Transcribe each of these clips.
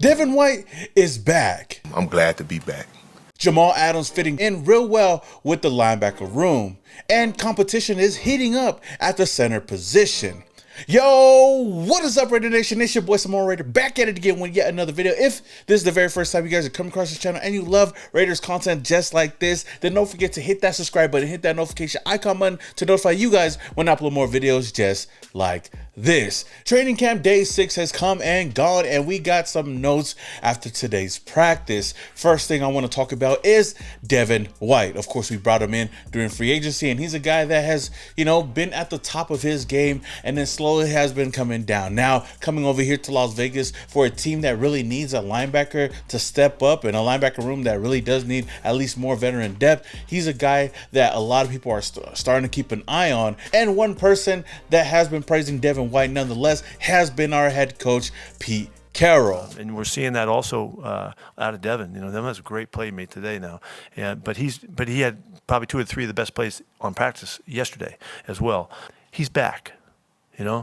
Devin White is back. I'm glad to be back. Jamal Adams fitting in real well with the linebacker room. And competition is heating up at the center position. Yo, what is up, Raidernation? It's your boy, Jamal Raider, back at it again with yet another video. If this is the very first time you guys are coming across this channel and you love Raiders content just like this, then don't forget to hit that subscribe button, hit that notification icon button to notify you guys when I upload more videos just like this. Training camp day 6 has come and gone, and we got some notes after today's practice. First thing I want to talk about is Devin White. Of course, we brought him in during free agency, and he's a guy that has, been at the top of his game and then slowly has been coming down. Now, coming over here to Las Vegas for a team that really needs a linebacker to step up and a linebacker room that really does need at least more veteran depth, he's a guy that a lot of people are starting to keep an eye on. And one person that has been praising Devin White nonetheless has been our head coach, Pete Carroll. And we're seeing that also out of Devin. Devin has a great playmate today now. But he had probably 2 or 3 of the best plays on practice yesterday as well. He's back.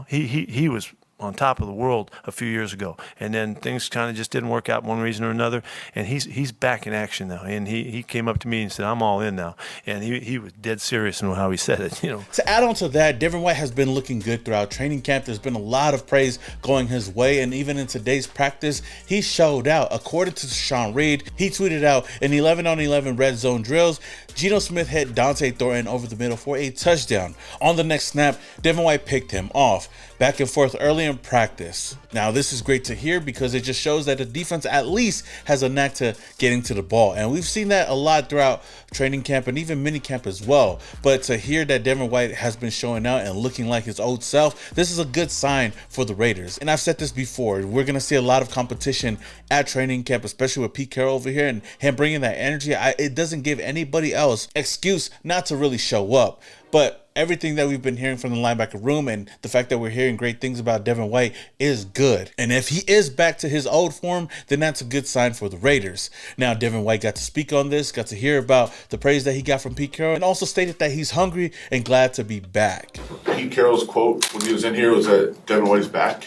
He was on top of the world a few years ago, and then things kind of just didn't work out one reason or another, and he's back in action now. And he came up to me and said, I'm all in now, and he was dead serious in how he said it. To add on to that, Devin White has been looking good throughout training camp. There's been a lot of praise going his way, and even in today's practice he showed out. According to Sean Reed, he tweeted out, in 11-on-11 red zone drills, Geno Smith hit Dante Thornton over the middle for a touchdown. On the next snap, Devin White picked him off. Back and forth early in practice. Now, this is great to hear because it just shows that the defense at least has a knack to getting to the ball. And we've seen that a lot throughout training camp and even mini camp as well. But to hear that Devin White has been showing out and looking like his old self, this is a good sign for the Raiders. And I've said this before, we're going to see a lot of competition at training camp, especially with Pete Carroll over here and him bringing that energy. It doesn't give anybody else excuse not to really show up. But everything that we've been hearing from the linebacker room and the fact that we're hearing great things about Devin White is good. And if he is back to his old form, then that's a good sign for the Raiders. Now, Devin White got to speak on this, got to hear about the praise that he got from Pete Carroll, and also stated that he's hungry and glad to be back. Pete Carroll's quote when he was in here was that Devin White is back.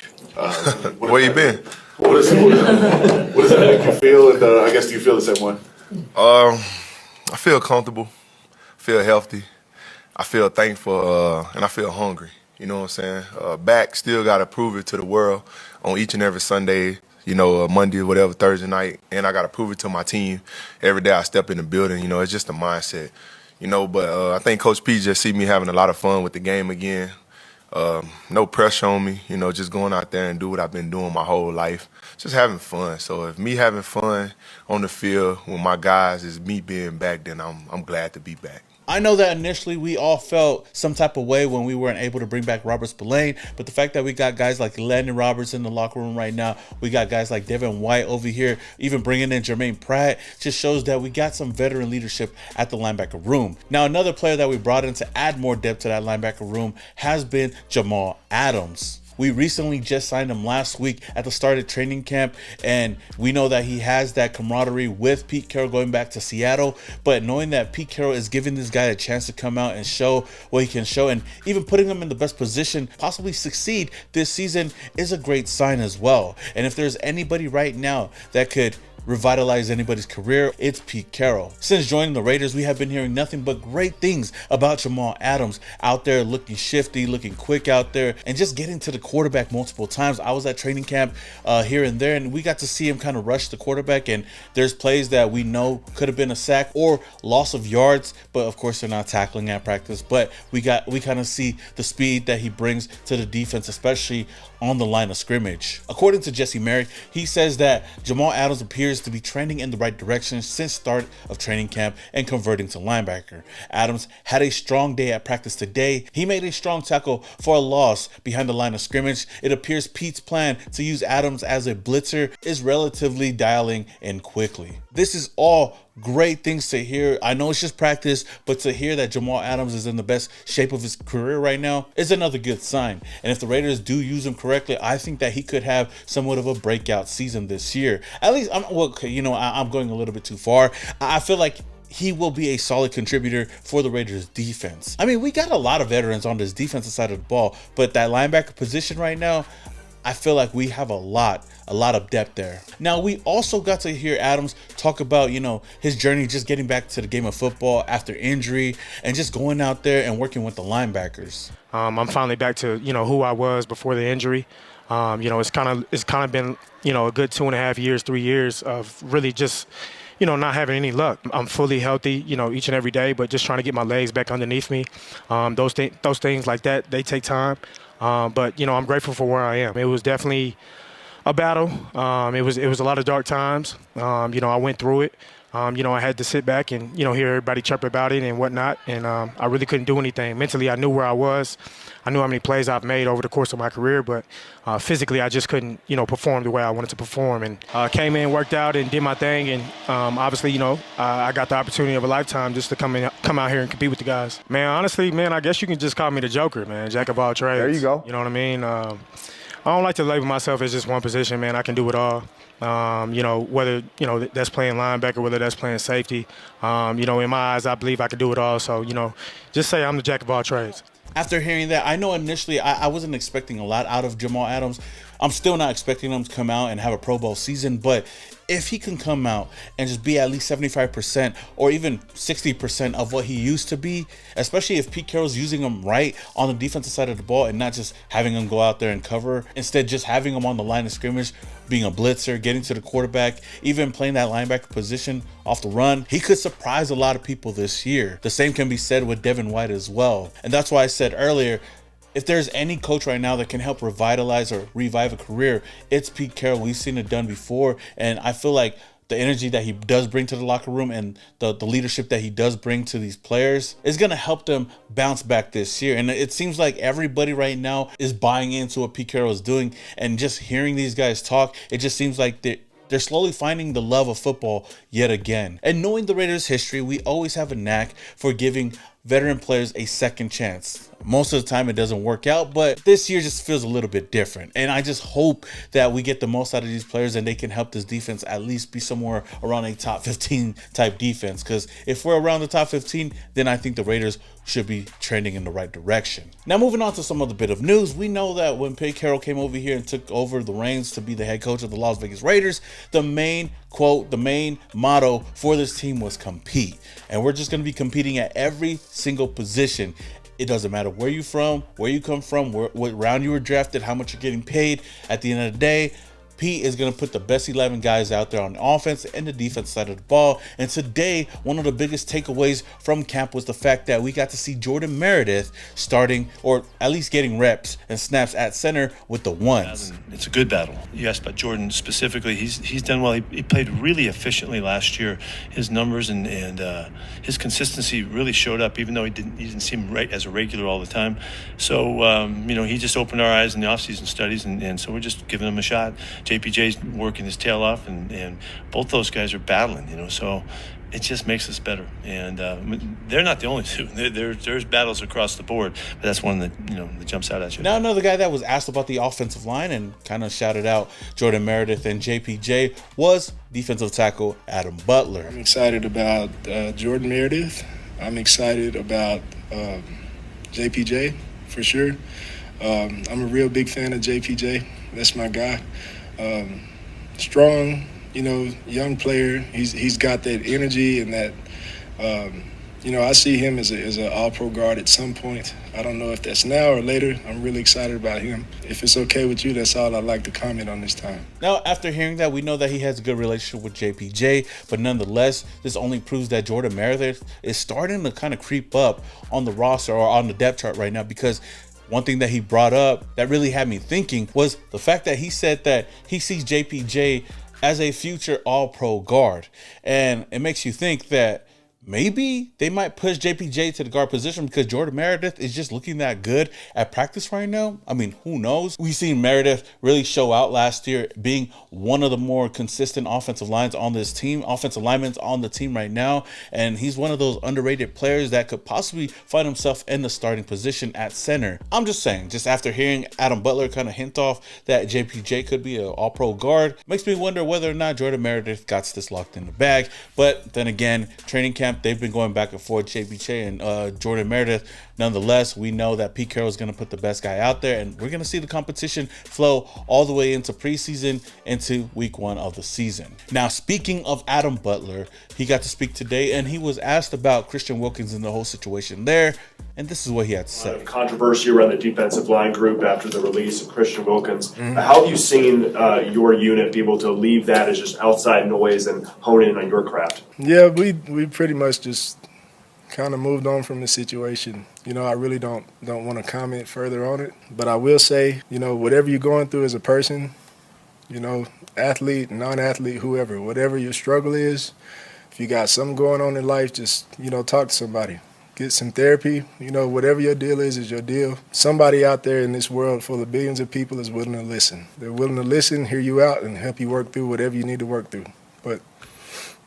Where you been? What does that make you feel? And I guess do you feel the same way? I feel comfortable, feel healthy. I feel thankful and I feel hungry. You know what I'm saying? Back, still got to prove it to the world on each and every Sunday, Monday or whatever, Thursday night. And I got to prove it to my team every day I step in the building. It's just a mindset, But I think Coach P just see me having a lot of fun with the game again. No pressure on me, just going out there and do what I've been doing my whole life. Just having fun. So if me having fun on the field with my guys is me being back, then I'm glad to be back. I know that initially we all felt some type of way when we weren't able to bring back Robert Spillane, but the fact that we got guys like Landon Roberts in the locker room right now, we got guys like Devin White over here, even bringing in Jermaine Pratt, just shows that we got some veteran leadership at the linebacker room. Now, another player that we brought in to add more depth to that linebacker room has been Jamal Adams. We recently just signed him last week at the start of training camp, and we know that he has that camaraderie with Pete Carroll going back to Seattle. But knowing that Pete Carroll is giving this guy a chance to come out and show what he can show, and even putting him in the best position, possibly succeed this season, is a great sign as well. And if there's anybody right now that could revitalize anybody's career, it's Pete Carroll. Since joining the Raiders, we have been hearing nothing but great things about Jamal Adams out there, looking shifty, looking quick out there, and just getting to the quarterback multiple times. I was at training camp here and there, and we got to see him kind of rush the quarterback, and there's plays that we know could have been a sack or loss of yards, but of course they're not tackling at practice. But we kind of see the speed that he brings to the defense, especially on the line of scrimmage. According to Jesse Merrick, he says that Jamal Adams appears to be trending in the right direction since start of training camp and converting to linebacker. Adams had a strong day at practice today. He made a strong tackle for a loss behind the line of scrimmage. It appears Pete's plan to use Adams as a blitzer is relatively dialing in quickly. This is all great things to hear. I know it's just practice, but to hear that Jamal Adams is in the best shape of his career right now is another good sign. And if the Raiders do use him correctly, I think that he could have somewhat of a breakout season this year. At least, I'm going a little bit too far. I feel like he will be a solid contributor for the Raiders defense. I mean, we got a lot of veterans on this defensive side of the ball, but that linebacker position right now, I feel like we have a lot a lot of depth there. Now, we also got to hear Adams talk about, his journey just getting back to the game of football after injury and just going out there and working with the linebackers. I'm finally back to, who I was before the injury. It's kind of been, a good 2.5 years, 3 years of really just, not having any luck. I'm fully healthy, each and every day, but just trying to get my legs back underneath me. Those things like that, they take time. But I'm grateful for where I am. It was definitely a battle. It was a lot of dark times. I went through it. I had to sit back and, hear everybody chirp about it and whatnot. And I really couldn't do anything. Mentally, I knew where I was. I knew how many plays I've made over the course of my career, but physically, I just couldn't, perform the way I wanted to perform. And came in, worked out, and did my thing. And obviously, I got the opportunity of a lifetime just to come out here and compete with the guys. Man, honestly, I guess you can just call me the Joker, man. Jack of all trades. There you go. You know what I mean? I don't like to label myself as just one position, man. I can do it all. Whether, that's playing linebacker, whether that's playing safety. In my eyes, I believe I can do it all. So, just say I'm the jack of all trades. After hearing that, I know initially I wasn't expecting a lot out of Jamal Adams. I'm still not expecting him to come out and have a Pro Bowl season, but if he can come out and just be at least 75% or even 60% of what he used to be, especially if Pete Carroll's using him right on the defensive side of the ball and not just having him go out there and cover, instead just having him on the line of scrimmage, being a blitzer, getting to the quarterback, even playing that linebacker position off the run, he could surprise a lot of people this year. The same can be said with Devin White as well. And that's why I said earlier, if there's any coach right now that can help revitalize or revive a career, it's Pete Carroll. We've seen it done before, and I feel like the energy that he does bring to the locker room and the leadership that he does bring to these players is going to help them bounce back this year. And it seems like everybody right now is buying into what Pete Carroll is doing, and just hearing these guys talk, it just seems like they're slowly finding the love of football yet again. And knowing the Raiders' history, we always have a knack for giving veteran players a second chance. Most of the time it doesn't work out, but this year just feels a little bit different. And I just hope that we get the most out of these players and they can help this defense at least be somewhere around a top 15 type defense. Because if we're around the top 15, then I think the Raiders should be trending in the right direction. Now, moving on to some other bit of news, we know that when Pete Carroll came over here and took over the reins to be the head coach of the Las Vegas Raiders, the main quote, the main motto for this team was compete. And we're just going to be competing at every single position. It doesn't matter where you're from, where you come from, what round you were drafted, how much you're getting paid. At the end of the day, Pete is going to put the best 11 guys out there on the offense and the defense side of the ball. And today, one of the biggest takeaways from camp was the fact that we got to see Jordan Meredith starting, or at least getting reps and snaps at center with the ones. It's a good battle. You asked about Jordan specifically. He's done well. He played really efficiently last year. His numbers and his consistency really showed up, even though he didn't seem right as a regular all the time. So he just opened our eyes in the offseason studies, and so we're just giving him a shot. JPJ's working his tail off, and both those guys are battling, so it just makes us better. And they're not the only two. There's battles across the board, but that's one that jumps out at you. Now, another guy that was asked about the offensive line and kind of shouted out Jordan Meredith and JPJ was defensive tackle Adam Butler. I'm excited about Jordan Meredith. I'm excited about JPJ for sure. I'm a real big fan of JPJ. That's my guy. Strong, young player. He's got that energy and that. I see him as an all-pro guard at some point. I don't know if that's now or later. I'm really excited about him. If it's okay with you, that's all I'd like to comment on this time. Now, after hearing that, we know that he has a good relationship with JPJ, but nonetheless, this only proves that Jordan Meredith is starting to kind of creep up on the roster or on the depth chart right now, because one thing that he brought up that really had me thinking was the fact that he said that he sees JPJ as a future all-pro guard. And it makes you think that maybe they might push JPJ to the guard position because Jordan Meredith is just looking that good at practice right now. I mean, who knows? We've seen Meredith really show out last year, being one of the more consistent offensive linemen on the team right now. And he's one of those underrated players that could possibly find himself in the starting position at center. I'm just saying, just after hearing Adam Butler kind of hint off that JPJ could be an all-pro guard, makes me wonder whether or not Jordan Meredith got this locked in the bag. But then again, training camp, they've been going back and forth, JPJ and Jordan Meredith. nonetheless, we know that Pete Carroll is going to put the best guy out there, and we're going to see the competition flow all the way into preseason, into week 1 of the season. Now, speaking of Adam Butler, he got to speak today, and he was asked about Christian Wilkins and the whole situation there, and this is what he had to say. Controversy around the defensive line group after the release of Christian Wilkins. How have you seen your unit be able to leave that as just outside noise and hone in on your craft? Yeah, we pretty much just kind of moved on from the situation. You know, I really don't want to comment further on it, but I will say, you know, whatever you're going through as a person, you know, athlete, non-athlete, whoever, whatever your struggle is, if you got something going on in life, just, you know, talk to somebody. Get some therapy. You know, whatever your deal is your deal. Somebody out there in this world full of billions of people is willing to listen. They're willing to listen, hear you out, and help you work through whatever you need to work through. But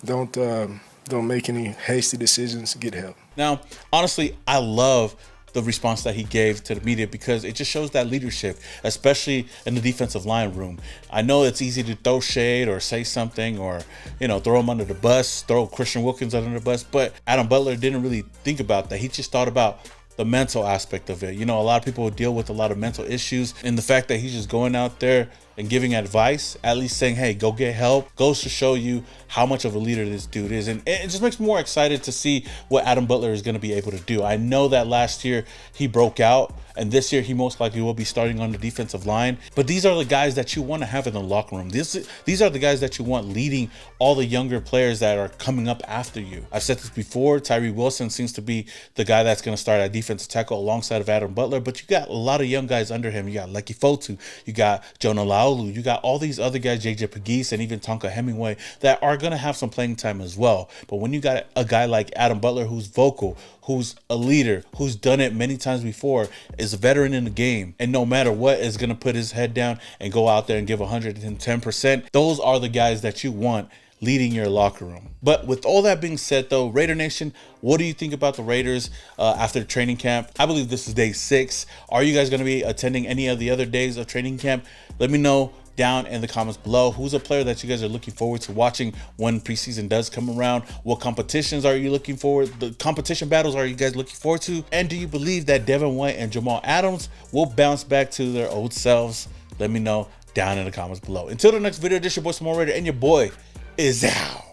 don't make any hasty decisions. Get help. Now, honestly, I love the response that he gave to the media, because it just shows that leadership, especially in the defensive line room. I know it's easy to throw shade or say something, or, you know, throw him under the bus, throw Christian Wilkins under the bus, but Adam Butler didn't really think about that. He just thought about the mental aspect of it. You know, a lot of people deal with a lot of mental issues, and the fact that he's just going out there and giving advice, at least saying, hey, go get help, goes to show you how much of a leader this dude is. And it just makes me more excited to see what Adam Butler is going to be able to do. I know that last year he broke out, and this year he most likely will be starting on the defensive line. But these are the guys that you want to have in the locker room. These are the guys that you want leading all the younger players that are coming up after you. I've said this before, Tyree Wilson seems to be the guy that's going to start at defensive tackle alongside of Adam Butler, but you got a lot of young guys under him. You got Leki Fotu, you got Jonah Laulu, you got all these other guys, JJ Pegues and even Tonka Hemingway, that are going to have some playing time as well. But when you got a guy like Adam Butler, who's vocal, who's a leader, who's done it many times before, is a veteran in the game, and no matter what is going to put his head down and go out there and give 110%, those are the guys that you want leading your locker room. But with all that being said, though, Raider Nation, what do you think about the Raiders after training camp? I believe this is day 6. Are you guys going to be attending any of the other days of training camp? Let me know down in the comments below. Who's a player that you guys are looking forward to watching when preseason does come around? What competitions are you looking forward? The competition battles are you guys looking forward to? And do you believe that Devin White and Jamal Adams will bounce back to their old selves? Let me know down in the comments below. Until the next video, this is your boy Small Raider, and your boy is out.